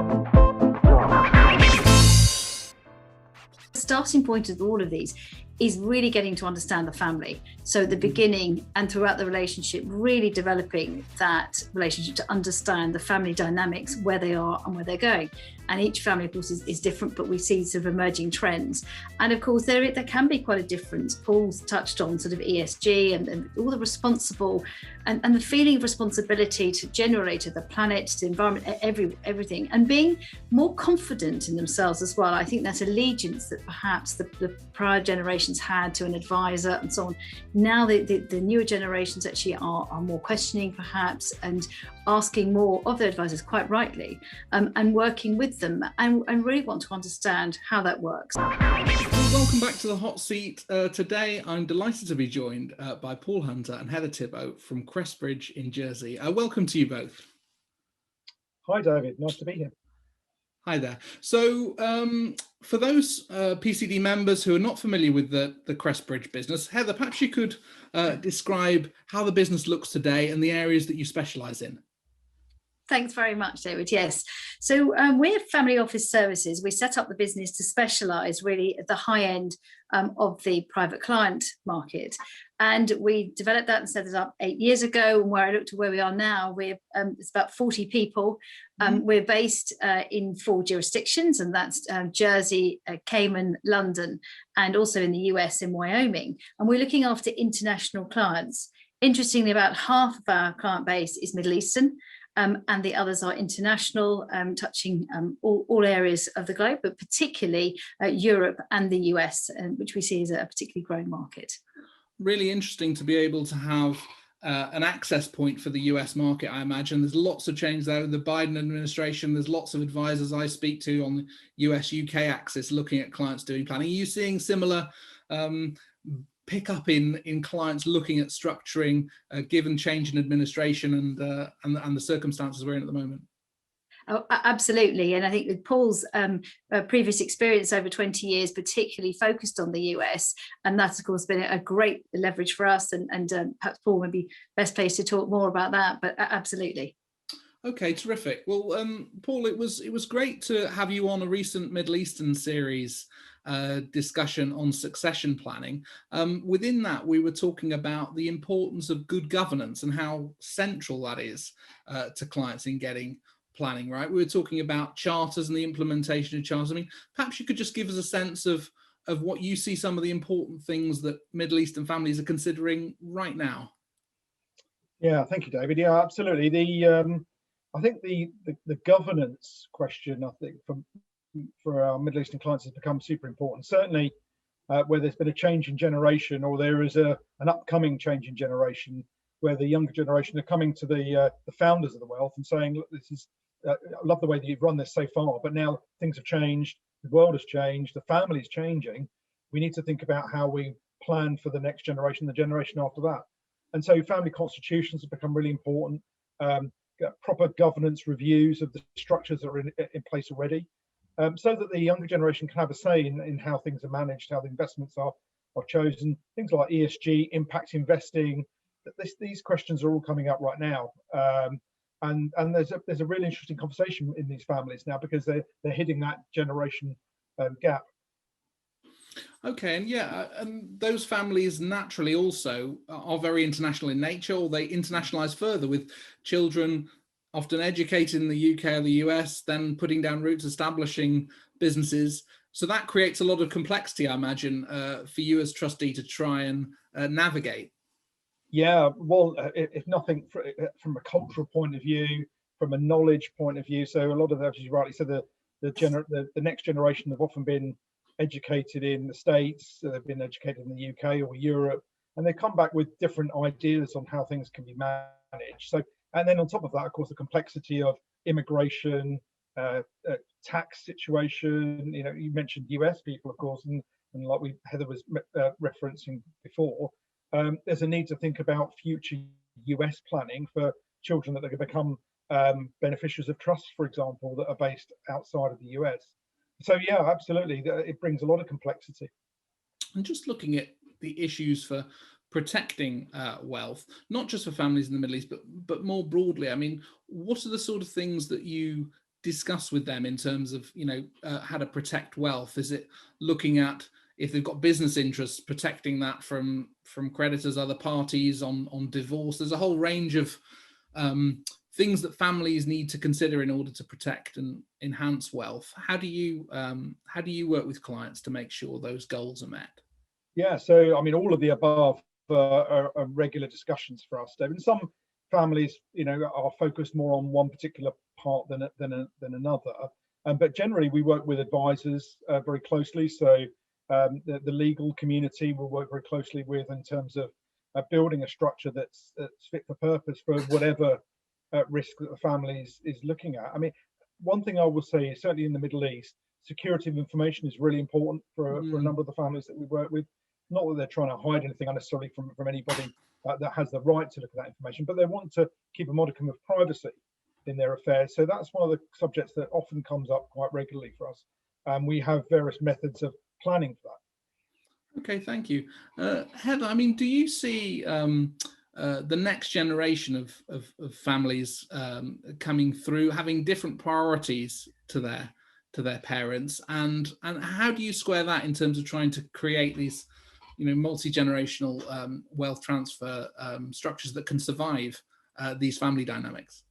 The starting point of all of these is really getting to understand the family. So at the beginning and throughout the relationship, really developing that relationship to understand the family dynamics, where they are and where they're going. And each family, of course, is different, but we see sort of emerging trends. And of course, there can be quite a difference. Paul's touched on sort of ESG and all the responsible and the feeling of responsibility to generator, the planet, to the environment, everything, and being more confident in themselves as well. I think that allegiance that perhaps the prior generations had to an advisor and so on. Now the newer generations actually are more questioning perhaps, and asking more of their advisors, quite rightly, and working with them and really want to understand how that works. Well, welcome back to the hot seat. Today I'm delighted to be joined by Paul Hunter and Heather Tibbo from Crestbridge in Jersey. Welcome to you both. Hi David, nice to be here. Hi there. So for those PCD members who are not familiar with the Crestbridge business, Heather, perhaps you could describe how the business looks today and the areas that you specialise in. Thanks very much, David. Yes. So we're Family Office Services. We set up the business to specialise really at the high end of the private client market. And we developed that and set it up 8 years ago. And where I look to where we are now, it's about 40 people. We're based in 4 jurisdictions, and that's Jersey, Cayman, London, and also in the US in Wyoming. And we're looking after international clients. Interestingly, about half of our client base is Middle Eastern. And the others are international, touching all areas of the globe, but particularly Europe and the US, which we see as a particularly growing market. Really interesting to be able to have an access point for the US market, I imagine. There's lots of change there with the Biden administration. There's lots of advisors I speak to on the US-UK axis looking at clients doing planning. Are you seeing similar pick up in clients looking at structuring given change in administration and the circumstances we're in at the moment? Oh, absolutely. And I think with Paul's previous experience over 20 years, particularly focused on the US, and that's of course been a great leverage for us, and perhaps Paul would be best placed to talk more about that, but absolutely. Okay, terrific. Well, Paul, it was great to have you on a recent Middle Eastern series discussion on succession planning. Within that, we were talking about the importance of good governance and how central that is to clients in getting planning right. We were talking about charters and the implementation of charters. I mean, perhaps you could just give us a sense of what you see some of the important things that Middle Eastern families are considering right now. Yeah, thank you, David. Yeah, absolutely. I think the governance question, I think, for our Middle Eastern clients has become super important. Certainly, where there's been a change in generation, or there is an upcoming change in generation, where the younger generation are coming to the founders of the wealth and saying, look, I love the way that you've run this so far, but now things have changed, the world has changed, the family's changing. We need to think about how we plan for the next generation, the generation after that. And so family constitutions have become really important. Proper governance reviews of the structures that are in place already, so that the younger generation can have a say in how things are managed, how the investments are chosen. Things like ESG, impact investing, these questions are all coming up right now. And there's a really interesting conversation in these families now, because they're hitting that generation gap. Okay, and yeah, and those families naturally also are very international in nature, or they internationalize further with children often educated in the UK or the US, then putting down roots, establishing businesses. So that creates a lot of complexity, I imagine, for you as trustee to try and navigate. Yeah, well, if nothing, from a cultural point of view, from a knowledge point of view. So a lot of those, as you rightly said, the next generation have often been educated in the States, they've been educated in the UK or Europe, and they come back with different ideas on how things can be managed. So, and then on top of that, of course, the complexity of immigration, tax situation. You know, you mentioned US people, of course, and like Heather was referencing before. There's a need to think about future US planning for children that are going to become beneficiaries of trusts, for example, that are based outside of the US. So yeah, absolutely, it brings a lot of complexity. And just looking at the issues for protecting wealth, not just for families in the Middle East, but more broadly, I mean, what are the sort of things that you discuss with them in terms of, how to protect wealth? Is it looking at, if they've got business interests, protecting that from creditors, other parties, on divorce? There's a whole range of things that families need to consider in order to protect and enhance wealth. How do you work with clients to make sure those goals are met? Yeah, so I mean, all of the above are regular discussions for us, David. Some families, are focused more on one particular part than another. But generally, we work with advisors very closely. So the legal community will work very closely with, in terms of building a structure that's fit for purpose for whatever risk that the family is looking at. I mean, one thing I will say is, certainly in the Middle East, security of information is really important for a number of the families that we work with. Not that they're trying to hide anything unnecessarily from anybody that has the right to look at that information, but they want to keep a modicum of privacy in their affairs. So that's one of the subjects that often comes up quite regularly for us. We have various methods of planning for that. Okay, thank you. Heather, I mean, do you see the next generation of families coming through having different priorities to their parents, and how do you square that in terms of trying to create these multi-generational wealth transfer structures that can survive these family dynamics?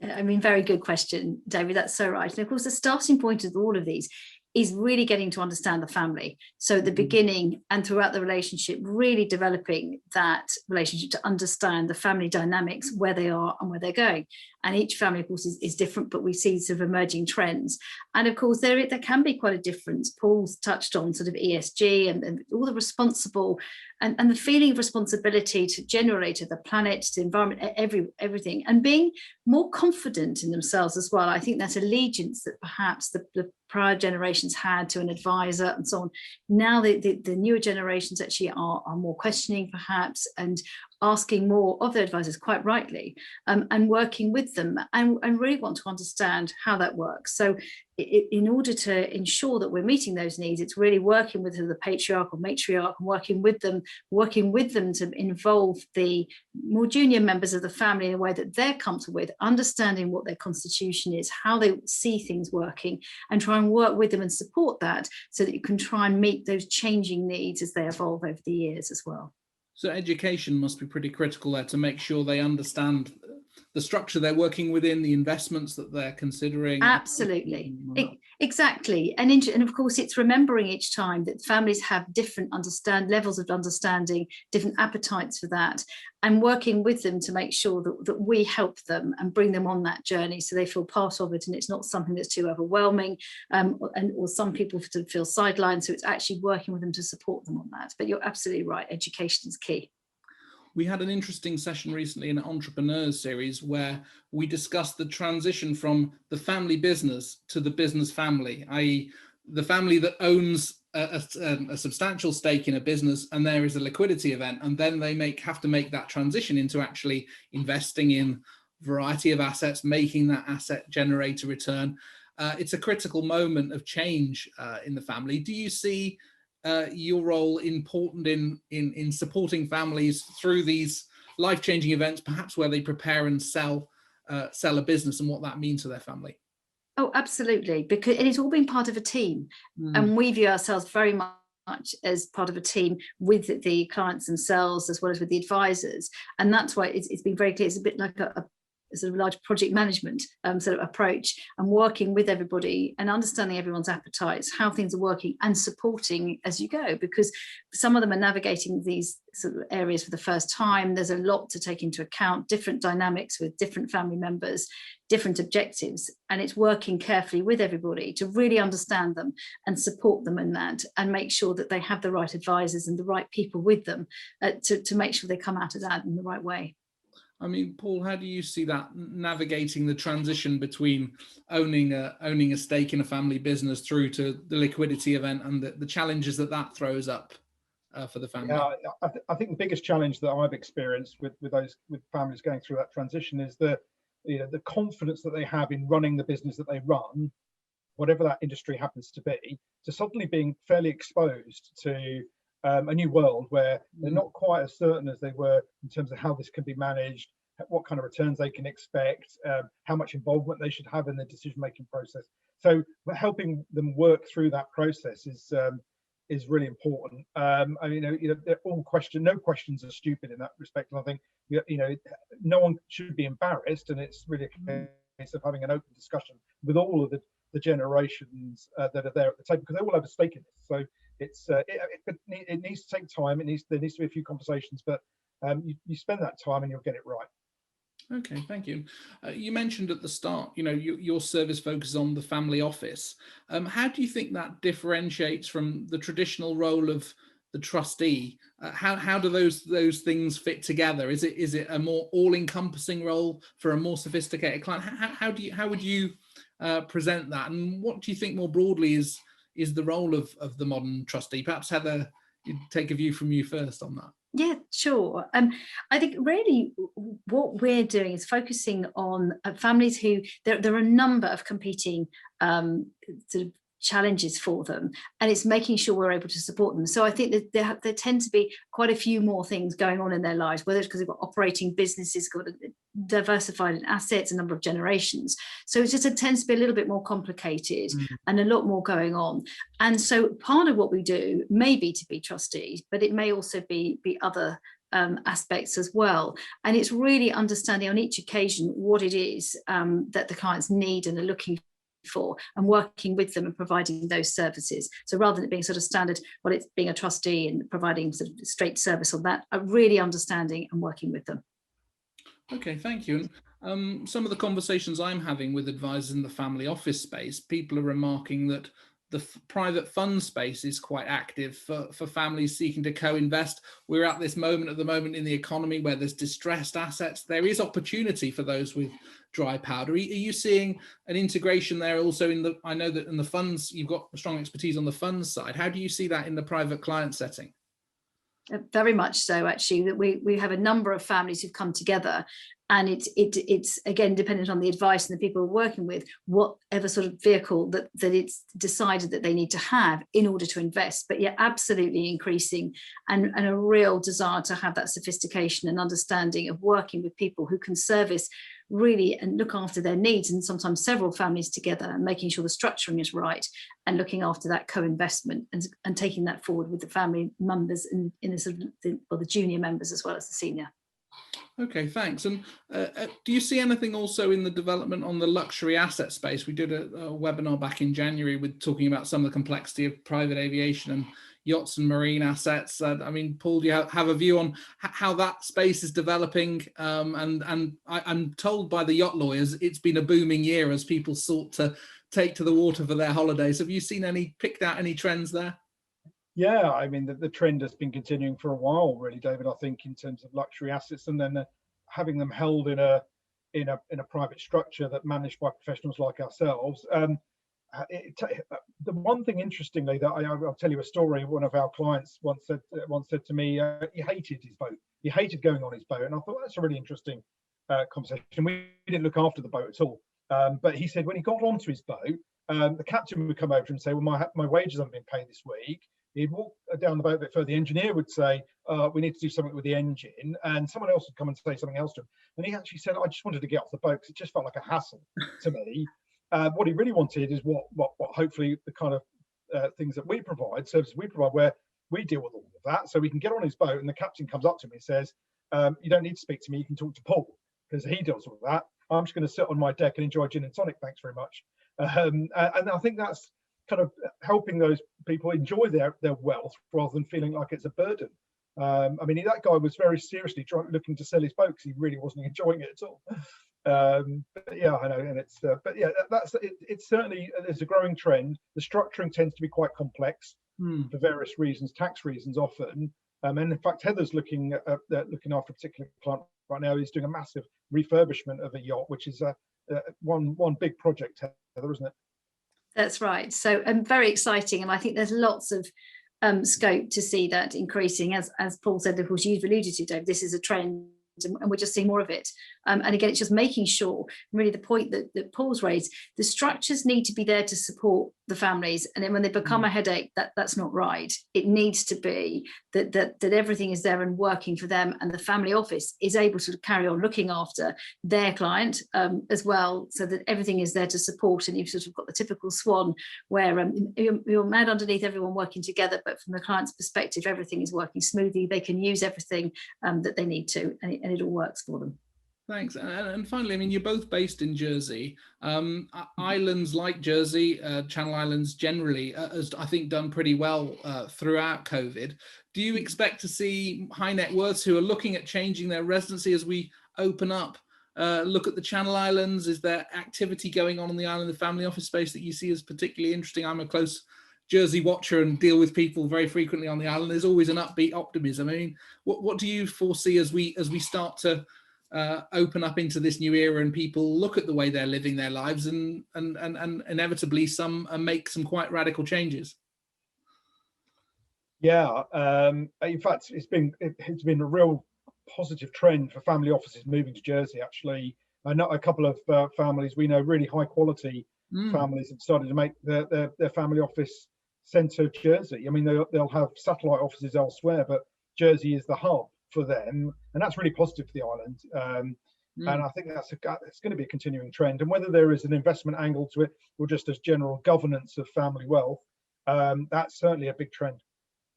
I mean, very good question, David. That's so right. And of course, the starting point of all of these is really getting to understand the family. So at the beginning and throughout the relationship, really developing that relationship to understand the family dynamics, where they are and where they're going. And each family, of course, is different, but we see sort of emerging trends. And of course, there can be quite a difference. Paul's touched on sort of ESG and all the responsible and the feeling of responsibility to generator, the planet, the environment, everything, and being more confident in themselves as well. I think that allegiance that perhaps the prior generations had to an advisor and so on. Now the newer generations actually are more questioning perhaps, and asking more of their advisors, quite rightly, and working with them and really want to understand how that works. So in order to ensure that we're meeting those needs, it's really working with the patriarch or matriarch and working with them to involve the more junior members of the family in a way that they're comfortable with, understanding what their constitution is, how they see things working, and try and work with them and support that so that you can try and meet those changing needs as they evolve over the years as well. So education must be pretty critical there to make sure they understand the structure they're working within, the investments that they're considering. Absolutely, exactly. And of course, it's remembering each time that families have different levels of understanding, different appetites for that, and working with them to make sure that we help them and bring them on that journey so they feel part of it and it's not something that's too overwhelming, or some people feel sidelined. So it's actually working with them to support them on that. But you're absolutely right, education is key. We had an interesting session recently in an Entrepreneurs series where we discussed the transition from the family business to the business family, i.e. the family that owns a substantial stake in a business, and there is a liquidity event, and then they have to make that transition into actually investing in a variety of assets, making that asset generate a return. It's a critical moment of change in the family. Do you see your role important in supporting families through these life-changing events, perhaps where they prepare and sell a business, and what that means to their family? Oh, absolutely, because it has all been part of a team, and we view ourselves very much as part of a team with the clients themselves as well as with the advisors, and that's why it's been very clear. It's a bit like a sort of large project management sort of approach, and working with everybody and understanding everyone's appetites, how things are working, and supporting as you go, because some of them are navigating these sort of areas for the first time. There's a lot to take into account, different dynamics with different family members, different objectives, and it's working carefully with everybody to really understand them and support them in that, and make sure that they have the right advisors and the right people with them to make sure they come out of that in the right way. I mean, Paul, how do you see that, navigating the transition between owning a stake in a family business through to the liquidity event and the challenges that throws up for the family? Yeah, I think the biggest challenge that I've experienced with families going through that transition is the confidence that they have in running the business that they run, whatever that industry happens to be, to suddenly being fairly exposed to a new world where they're not quite as certain as they were in terms of how this can be managed, what kind of returns they can expect, how much involvement they should have in the decision-making process. So helping them work through that process is really important. I mean, they're all no questions are stupid in that respect. And I think, no one should be embarrassed, and it's really a case of having an open discussion with all of the generations that are there at the table, because they all have a stake in it. So it needs to take time. There needs to be a few conversations, but you spend that time and you'll get it right. Okay, thank you. You mentioned at the start, your service focuses on the family office. How do you think that differentiates from the traditional role of the trustee? How do those things fit together? Is it a more all-encompassing role for a more sophisticated client? How would you present that? And what do you think more broadly is the role of the modern trustee? Perhaps Heather, you'd take a view from you first on that. Yeah, sure. I think really what we're doing is focusing on families who there are a number of competing sort of challenges for them, and it's making sure we're able to support them. So I think that there tend to be quite a few more things going on in their lives, whether it's because they've got operating businesses, got diversified in assets, a number of generations. So it tends to be a little bit more complicated and a lot more going on. And so part of what we do may be to be trustees, but it may also be other aspects as well. And it's really understanding on each occasion what it is that the clients need and are looking for, and working with them and providing those services. So rather than it being sort of standard, well, it's being a trustee and providing sort of straight service on that, really understanding and working with them. Okay, thank you. And some of the conversations I'm having with advisors in the family office space, people are remarking that the private fund space is quite active for families seeking to co-invest. We're at this moment in the economy where there's distressed assets. There is opportunity for those with dry powder. Are you seeing an integration there also I know that in the funds, you've got strong expertise on the funds side. How do you see that in the private client setting? Very much so, actually, that we have a number of families who've come together, and it's again dependent on the advice and the people we're working with, whatever sort of vehicle that it's decided that they need to have in order to invest. But yeah, absolutely increasing, and a real desire to have that sophistication and understanding of working with people who can service really and look after their needs, and sometimes several families together, and making sure the structuring is right, and looking after that co-investment and taking that forward with the family members in the sort of the junior members as well as the senior. Okay, thanks. And do you see anything also in the development on the luxury asset space? We did a webinar back in January with talking about some of the complexity of private aviation and yachts and marine assets. I mean, Paul, do you have a view on how that space is developing? And I'm told by the yacht lawyers it's been a booming year as people sought to take to the water for their holidays. Have you picked out any trends there? Yeah, I mean, the trend has been continuing for a while, really, David. I think in terms of luxury assets, and then having them held in a private structure that managed by professionals like ourselves. The one thing, interestingly, that I'll tell you a story. One of our clients once said to me, he hated his boat. He hated going on his boat, and I thought, well, that's a really interesting conversation. We didn't look after the boat at all, but he said when he got onto his boat, the captain would come over and say, well, my wages haven't been paid this week. He'd walk down the boat a bit further. The engineer would say, we need to do something with the engine. And someone else would come and say something else to him. And he actually said, I just wanted to get off the boat because it just felt like a hassle to me. What he really wanted is what hopefully the kind of things that we provide, services we provide, where we deal with all of that. So we can get on his boat and the captain comes up to me and says, you don't need to speak to me. You can talk to Paul because he does all that. I'm just going to sit on my deck and enjoy gin and tonic. Thanks very much. And I think that's kind of helping those people enjoy their wealth rather than feeling like it's a burden. I mean, that guy was very seriously looking to sell his boat because he really wasn't enjoying it at all. But yeah, I know, and it's but yeah, it's certainly, there's a growing trend. The structuring tends to be quite complex for various reasons, tax reasons often. And in fact, Heather's looking after a particular client right now. He's doing a massive refurbishment of a yacht, which is one big project, Heather, isn't it? That's right. So very exciting, and I think there's lots of scope to see that increasing. As Paul said, of course, you've alluded to, Dave, this is a trend, and we're just seeing more of it. And again, it's just making sure, really the point that Paul's raised, the structures need to be there to support the families, and then when they become a headache, that's not right. It needs to be that everything is there and working for them, and the family office is able to carry on looking after their client as well, so that everything is there to support. And you've sort of got the typical swan where you're mad underneath everyone working together, but from the client's perspective, everything is working smoothly. They can use everything that they need to, and it all works for them. Thanks. And finally, I mean, you're both based in Jersey. Islands like Jersey, Channel Islands generally, has, I think, done pretty well throughout COVID. Do you expect to see high net worths who are looking at changing their residency as we open up, look at the Channel Islands? Is there activity going on the island, the family office space, that you see as particularly interesting? I'm a close Jersey watcher and deal with people very frequently on the island. There's always an upbeat optimism. I mean, what do you foresee as we start to open up into this new era and people look at the way they're living their lives and inevitably make some quite radical changes? Yeah, in fact, it's been a real positive trend for family offices moving to Jersey. Actually, I know a couple of families we know, really high quality families, have started to make their family office centre Jersey. I mean, they'll have satellite offices elsewhere, but Jersey is the hub for them, and that's really positive for the island. And I think it's going to be a continuing trend. And whether there is an investment angle to it or just as general governance of family wealth, that's certainly a big trend.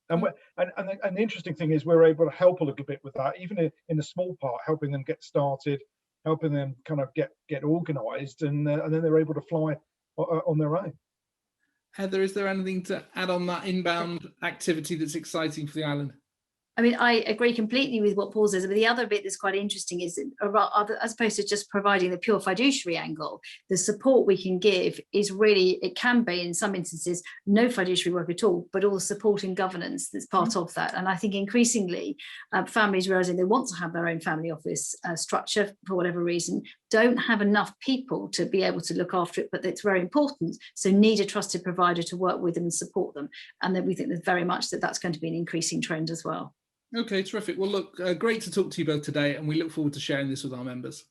And the interesting thing is we're able to help a little bit with that, even in the small part, helping them get started, helping them kind of get organised, and then they're able to fly on their own. Heather, is there anything to add on that inbound activity that's exciting for the island? I mean, I agree completely with what Paul says, but the other bit that's quite interesting is, as opposed to just providing the pure fiduciary angle, the support we can give is really, it can be in some instances no fiduciary work at all, but all the support and governance that's part of that. And I think increasingly families realizing they want to have their own family office structure for whatever reason, don't have enough people to be able to look after it, but it's very important. So need a trusted provider to work with them and support them. And then we think that very much that's going to be an increasing trend as well. Okay, terrific. Well, look, great to talk to you both today, and we look forward to sharing this with our members.